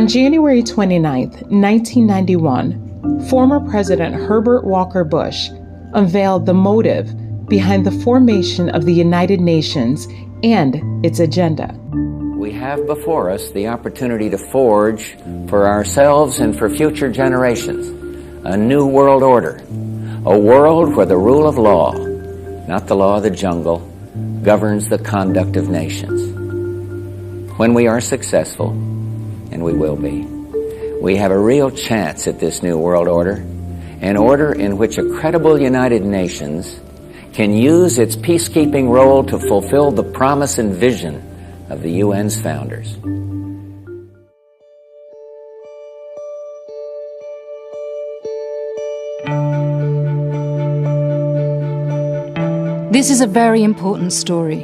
On January 29, 1991, former President Herbert Walker Bush unveiled the motive behind the formation of the United Nations and its agenda. We have before us the opportunity to forge for ourselves and for future generations a new world order, a world where the rule of law, not the law of the jungle, governs the conduct of nations. When we are successful, and we will be, we have a real chance at this new world order, an order in which a credible United Nations can use its peacekeeping role to fulfill the promise and vision of the UN's founders. This is a very important story.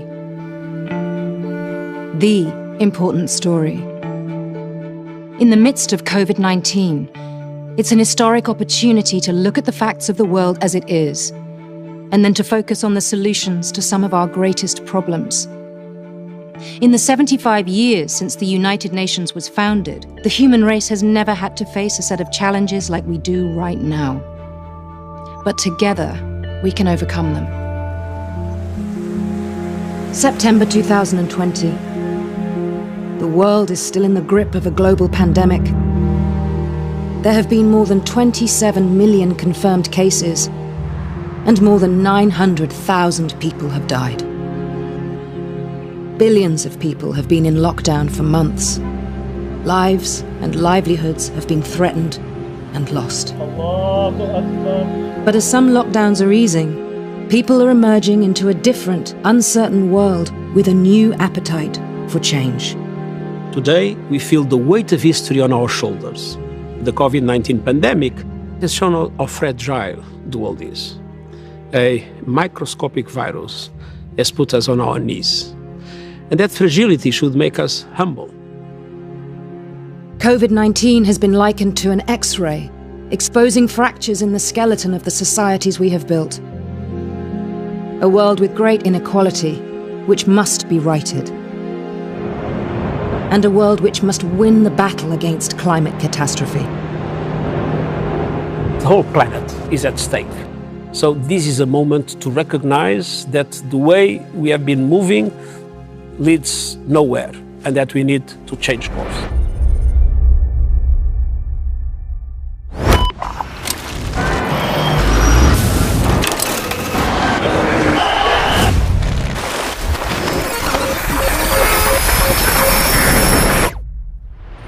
The important story. In the midst of COVID-19, it's an historic opportunity to look at the facts of the world as it is, and then to focus on the solutions to some of our greatest problems. In the 75 years since the United Nations was founded, the human race has never had to face a set of challenges like we do right now. But together, we can overcome them. September 2020. The world is still in the grip of a global pandemic. There have been more than 27 million confirmed cases, and more than 900,000 people have died. Billions of people have been in lockdown for months. Lives and livelihoods have been threatened and lost. But as some lockdowns are easing, people are emerging into a different, uncertain world with a new appetite for change. Today, we feel the weight of history on our shoulders. The COVID-19 pandemic has shown how fragile the world is. A microscopic virus has put us on our knees. And that fragility should make us humble. COVID-19 has been likened to an X-ray, exposing fractures in the skeleton of the societies we have built. A world with great inequality, which must be righted. And a world which must win the battle against climate catastrophe. The whole planet is at stake. So this is a moment to recognize that the way we have been moving leads nowhere, and that we need to change course.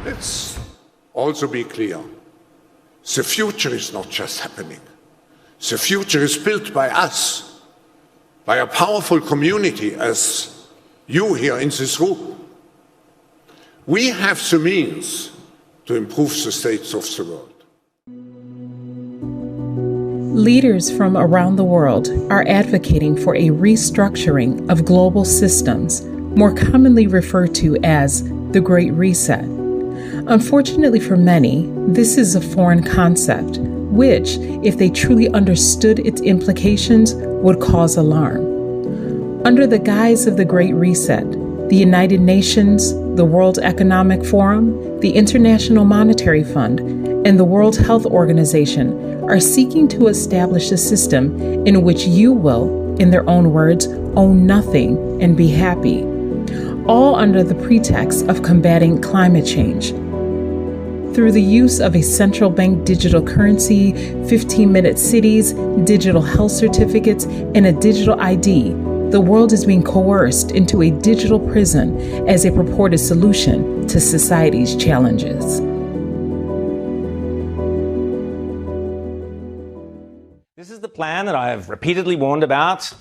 Let's also be clear. The future is not just happening. The future is built by us, by a powerful community as you here in this room. We have the means to improve the states of the world. Leaders from around the world are advocating for a restructuring of global systems, more commonly referred to as the Great Reset. Unfortunately for many, this is a foreign concept, which, if they truly understood its implications, would cause alarm. Under the guise of the Great Reset, the United Nations, the World Economic Forum, the International Monetary Fund, and the World Health Organization are seeking to establish a system in which you will, in their own words, own nothing and be happy, all under the pretext of combating climate change. Through the use of a central bank digital currency, 15-minute cities, digital health certificates, and a digital ID, the world is being coerced into a digital prison as a purported solution to society's challenges. This is the plan that I have repeatedly warned about,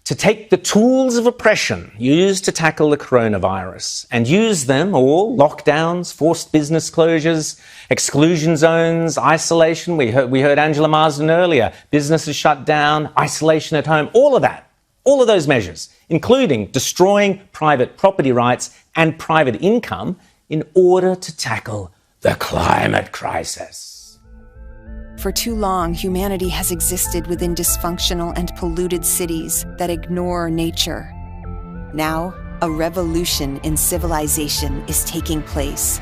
to take the tools of oppression used to tackle the coronavirus and use them all, lockdowns, forced business closures, exclusion zones, isolation. We heard Angela Marsden earlier, businesses shut down, isolation at home, all of that. All of those measures, including destroying private property rights and private income in order to tackle the climate crisis. For too long, humanity has existed within dysfunctional and polluted cities that ignore nature. Now, a revolution in civilization is taking place.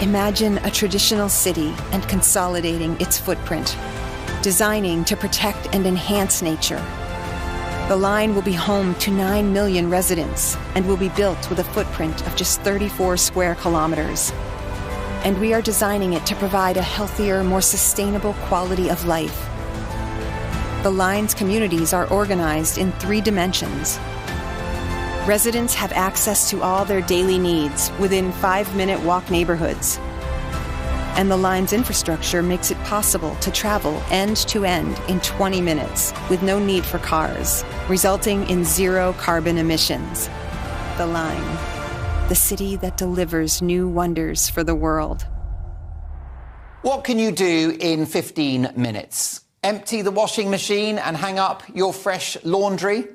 Imagine a traditional city and consolidating its footprint, designing to protect and enhance nature. The line will be home to 9 million residents and will be built with a footprint of just 34 square kilometers. And we are designing it to provide a healthier, more sustainable quality of life. The line's communities are organized in 3 dimensions. Residents have access to all their daily needs within 5-minute walk neighborhoods. And the line's infrastructure makes it possible to travel end-to-end in 20 minutes with no need for cars, resulting in 0 carbon emissions. The line, the city that delivers new wonders for the world. What can you do in 15 minutes? Empty the washing machine and hang up your fresh laundry?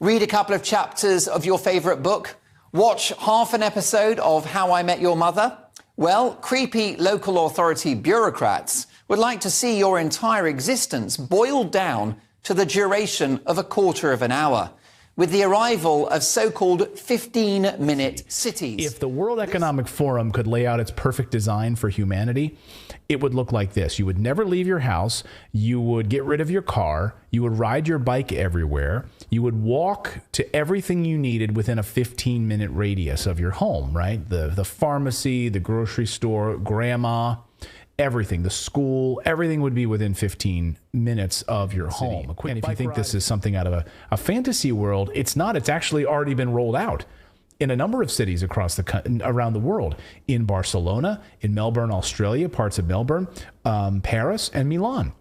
Read a couple of chapters of your favourite book? Watch half an episode of How I Met Your Mother? Well, creepy local authority bureaucrats would like to see your entire existence boiled down to the duration of a quarter of an hour, with the arrival of so-called 15-minute cities. If the World Economic Forum could lay out its perfect design for humanity, it would look like this. You would never leave your house. You would get rid of your car. You would ride your bike everywhere. You would walk to everything you needed within a 15-minute radius of your home, right? The pharmacy, the grocery store, grandma, everything, the school, everything would be within 15 minutes of your home. And if you think this is something out of a fantasy world, it's not. It's actually already been rolled out in a number of cities around the world. In Barcelona, in Melbourne, Australia, parts of Melbourne, Paris, and Milan.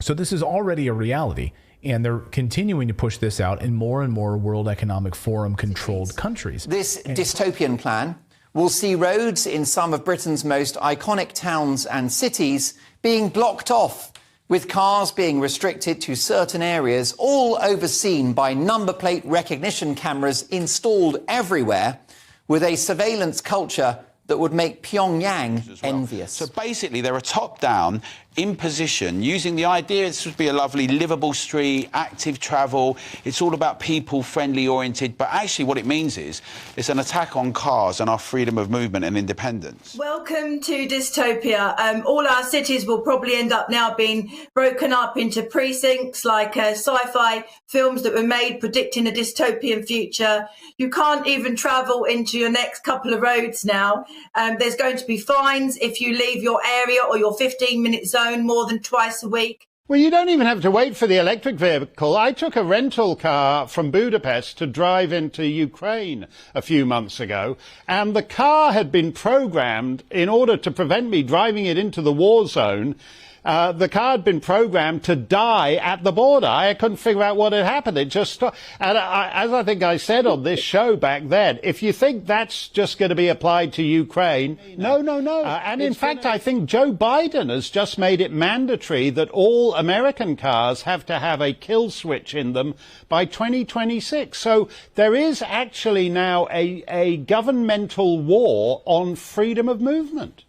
So this is already a reality. And they're continuing to push this out in more and more World Economic Forum-controlled countries. This dystopian plan will see roads in some of Britain's most iconic towns and cities being blocked off, with cars being restricted to certain areas, all overseen by number plate recognition cameras installed everywhere, with a surveillance culture that would make Pyongyang envious. So basically, they're a top-down imposition using the idea this would be a lovely livable street, active travel. It's all about people-friendly oriented, but actually what it means is it's an attack on cars and our freedom of movement and independence. Welcome to dystopia. All our cities will probably end up now being broken up into precincts like sci-fi films that were made predicting a dystopian future. You can't even travel into your next couple of roads now. There's going to be fines if you leave your area or your 15-minute zone more than twice a week. Well, you don't even have to wait for the electric vehicle. I took a rental car from Budapest to drive into Ukraine a few months ago, and the car had been programmed in order to prevent me driving it into the war zone. The car had been programmed to die at the border. I couldn't figure out what had happened. It just stopped. And as I think I said on this show back then, if you think that's just going to be applied to Ukraine, no. And in fact, I think Joe Biden has just made it mandatory that all American cars have to have a kill switch in them by 2026. So there is actually now a governmental war on freedom of movement.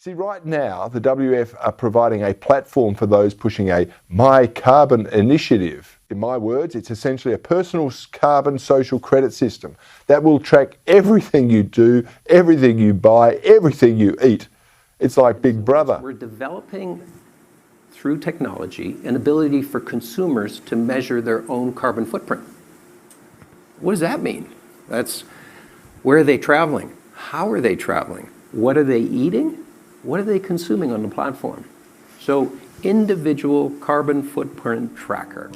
See, right now, the WF are providing a platform for those pushing a My Carbon initiative. In my words, it's essentially a personal carbon social credit system that will track everything you do, everything you buy, everything you eat. It's like Big Brother. We're developing, through technology, an ability for consumers to measure their own carbon footprint. What does that mean? That's where are they traveling? How are they traveling? What are they eating? What are they consuming on the platform? So, individual carbon footprint tracker.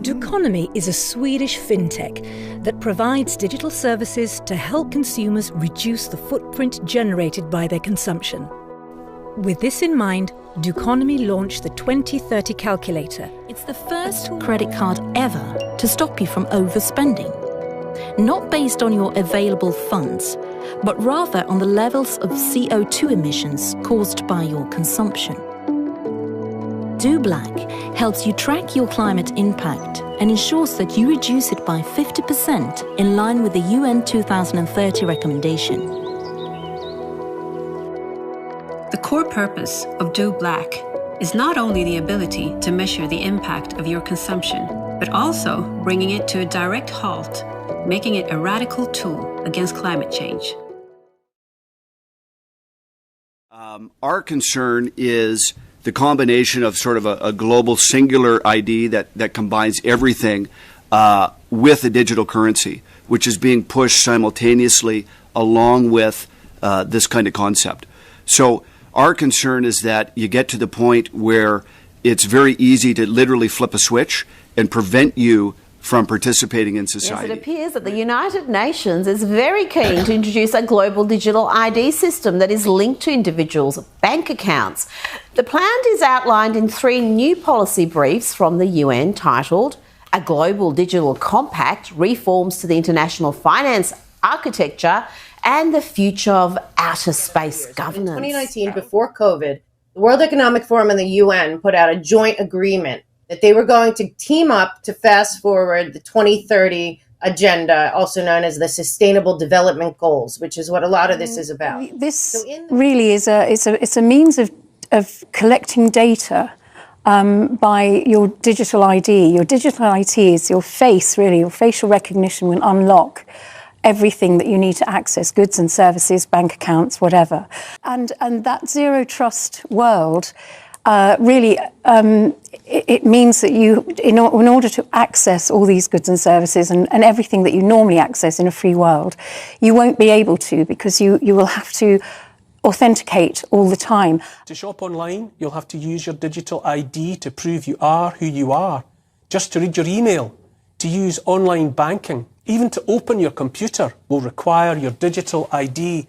Duconomy is a Swedish fintech that provides digital services to help consumers reduce the footprint generated by their consumption. With this in mind, Duconomy launched the 2030 calculator. It's the first credit card ever to stop you from overspending. Not based on your available funds, but rather on the levels of CO2 emissions caused by your consumption. Do Black helps you track your climate impact and ensures that you reduce it by 50% in line with the UN 2030 recommendation. The core purpose of Do Black is not only the ability to measure the impact of your consumption, but also bringing it to a direct halt, making it a radical tool against climate change. Our concern is the combination of sort of a global singular ID that combines everything with a digital currency, which is being pushed simultaneously along with this kind of concept. So our concern is that you get to the point where it's very easy to literally flip a switch and prevent you from participating in society. Yes, it appears that the United Nations is very keen to introduce a global digital ID system that is linked to individuals' bank accounts. The plan is outlined in 3 new policy briefs from the UN titled A Global Digital Compact, Reforms to the International Finance Architecture and the Future of Outer Space Governance. In 2019, before COVID, the World Economic Forum and the UN put out a joint agreement that they were going to team up to fast forward the 2030 agenda, also known as the Sustainable Development Goals, which is what a lot of this is about. This really is it's a means of collecting data by your digital ID. Your digital ID is your face, really. Your facial recognition will unlock everything that you need to access, goods and services, bank accounts, whatever. And that zero trust world really, it means that you, in order to access all these goods and services and everything that you normally access in a free world, you won't be able to, because you will have to authenticate all the time. To shop online, you'll have to use your digital ID to prove you are who you are. Just to read your email, to use online banking, even to open your computer will require your digital ID.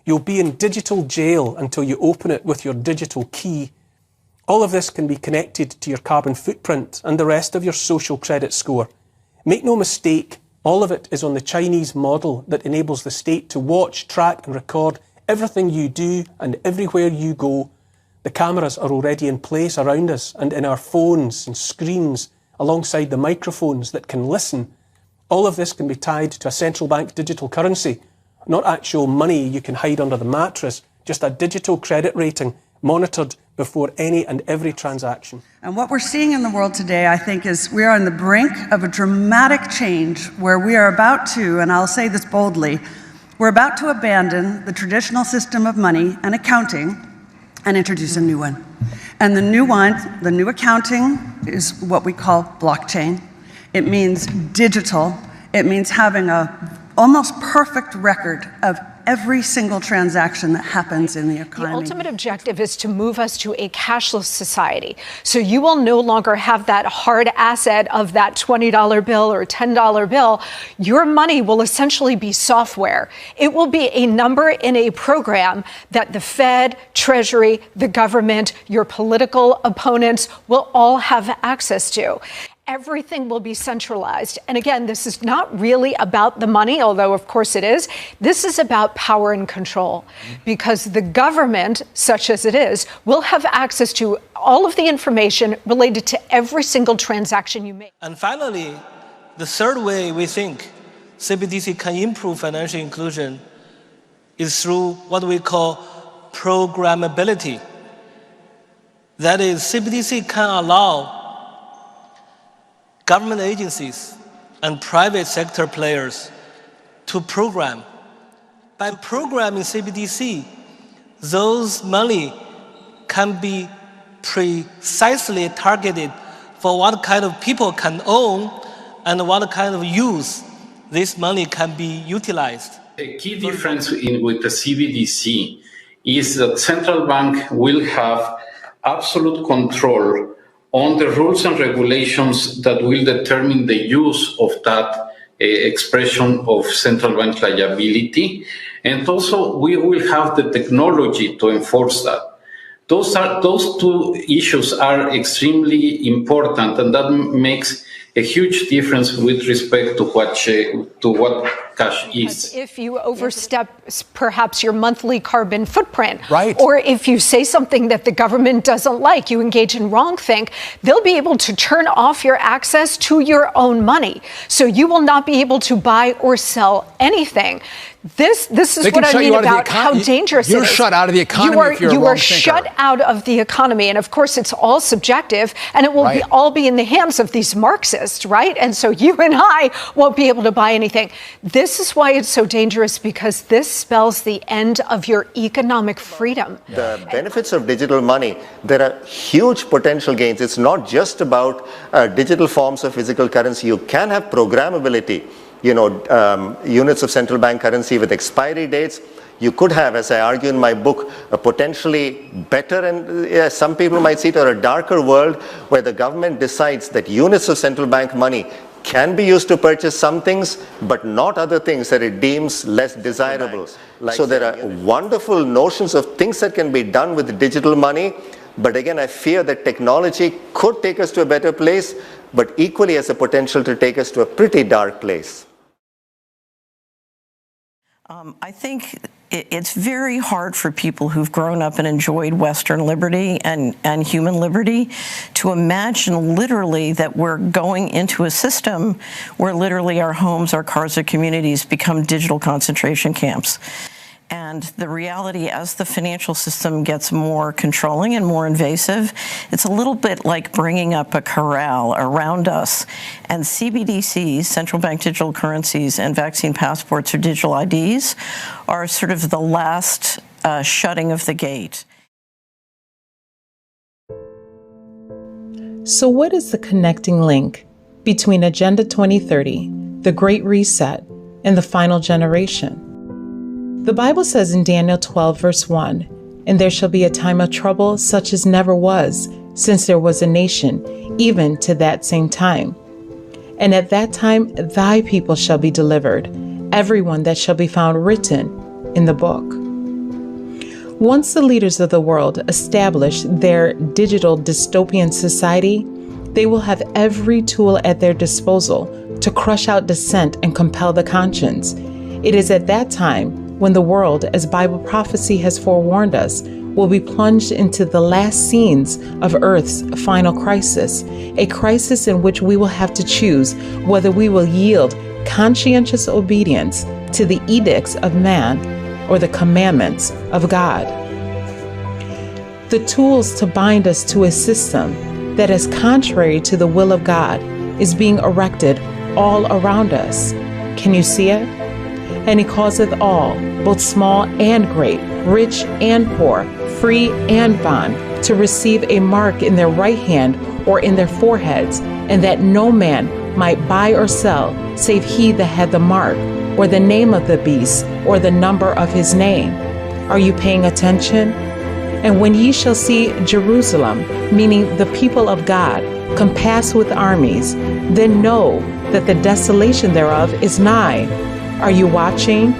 You'll be in digital jail until you open it with your digital key. All of this can be connected to your carbon footprint and the rest of your social credit score. Make no mistake, all of it is on the Chinese model that enables the state to watch, track and record everything you do and everywhere you go. The cameras are already in place around us and in our phones and screens, alongside the microphones that can listen. All of this can be tied to a central bank digital currency, not actual money you can hide under the mattress, just a digital credit rating monitored before any and every transaction. And what we're seeing in the world today, I think, is we are on the brink of a dramatic change where we are about to, and I'll say this boldly, we're about to abandon the traditional system of money and accounting and introduce a new one. And the new accounting is what we call blockchain. It means digital. It means having a almost perfect record of every single transaction that happens in the economy. The ultimate objective is to move us to a cashless society. So you will no longer have that hard asset of that $20 bill or $10 bill. Your money will essentially be software. It will be a number in a program that the Fed, Treasury, the government, your political opponents will all have access to. Everything will be centralized. And again, this is not really about the money, although of course it is. This is about power and control, because the government, such as it is, will have access to all of the information related to every single transaction you make. And finally, the third way we think CBDC can improve financial inclusion is through what we call programmability. That is, CBDC can allow government agencies and private sector players to program. By programming CBDC, those money can be precisely targeted for what kind of people can own and what kind of use this money can be utilized. The key difference with the CBDC is that central bank will have absolute control on the rules and regulations that will determine the use of that expression of central bank liability. And also we will have the technology to enforce that. Those two issues are extremely important, and that makes a huge difference with respect to what cash is. If you overstep perhaps your monthly carbon footprint, right, or if you say something that the government doesn't like, you engage in wrongthink, they'll be able to turn off your access to your own money. So you will not be able to buy or sell anything. This is what I mean about how dangerous it is. You're shut out of the economy if you're a You are wrong thinker. shut out of the economy. And of course, it's all subjective, and it will all be in the hands of these Marxists, right? And so you and I won't be able to buy anything. This this is why it's so dangerous, because this spells the end of your economic freedom. The benefits of digital money, there are huge potential gains. It's not just about digital forms of physical currency. You can have programmability, units of central bank currency with expiry dates. You could have, as I argue in my book, a potentially better and some people might see it, or a darker world where the government decides that units of central bank money can be used to purchase some things, but not other things that it deems less desirable. So there are wonderful notions of things that can be done with digital money, but again, I fear that technology could take us to a better place, but equally has the potential to take us to a pretty dark place. I think it's very hard for people who've grown up and enjoyed Western liberty and human liberty to imagine literally that we're going into a system where literally our homes, our cars, our communities become digital concentration camps. And the reality, as the financial system gets more controlling and more invasive, it's a little bit like bringing up a corral around us. And CBDCs, central bank digital currencies, and vaccine passports or digital IDs are sort of the last shutting of the gate. So what is the connecting link between Agenda 2030, the Great Reset, and the final generation? The Bible says in Daniel 12, verse 1, "And there shall be a time of trouble such as never was, since there was a nation, even to that same time. And at that time thy people shall be delivered, everyone that shall be found written in the book." Once the leaders of the world establish their digital dystopian society, they will have every tool at their disposal to crush out dissent and compel the conscience. It is at that time when the world, as Bible prophecy has forewarned us, will be plunged into the last scenes of Earth's final crisis, a crisis in which we will have to choose whether we will yield conscientious obedience to the edicts of man or the commandments of God. The tools to bind us to a system that is contrary to the will of God is being erected all around us. Can you see it? "And he causeth all, both small and great, rich and poor, free and bond, to receive a mark in their right hand or in their foreheads, and that no man might buy or sell, save he that had the mark, or the name of the beast, or the number of his name." Are you paying attention? "And when ye shall see Jerusalem," meaning the people of God, "compassed with armies, then know that the desolation thereof is nigh." Are you watching?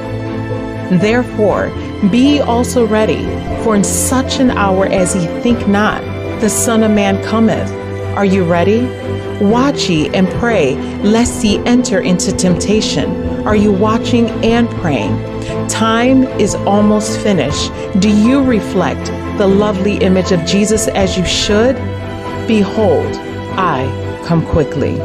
"Therefore, be ye also ready, for in such an hour as ye think not, the Son of Man cometh." Are you ready? "Watch ye and pray, lest ye enter into temptation." Are you watching and praying? Time is almost finished. Do you reflect the lovely image of Jesus as you should? Behold, I come quickly.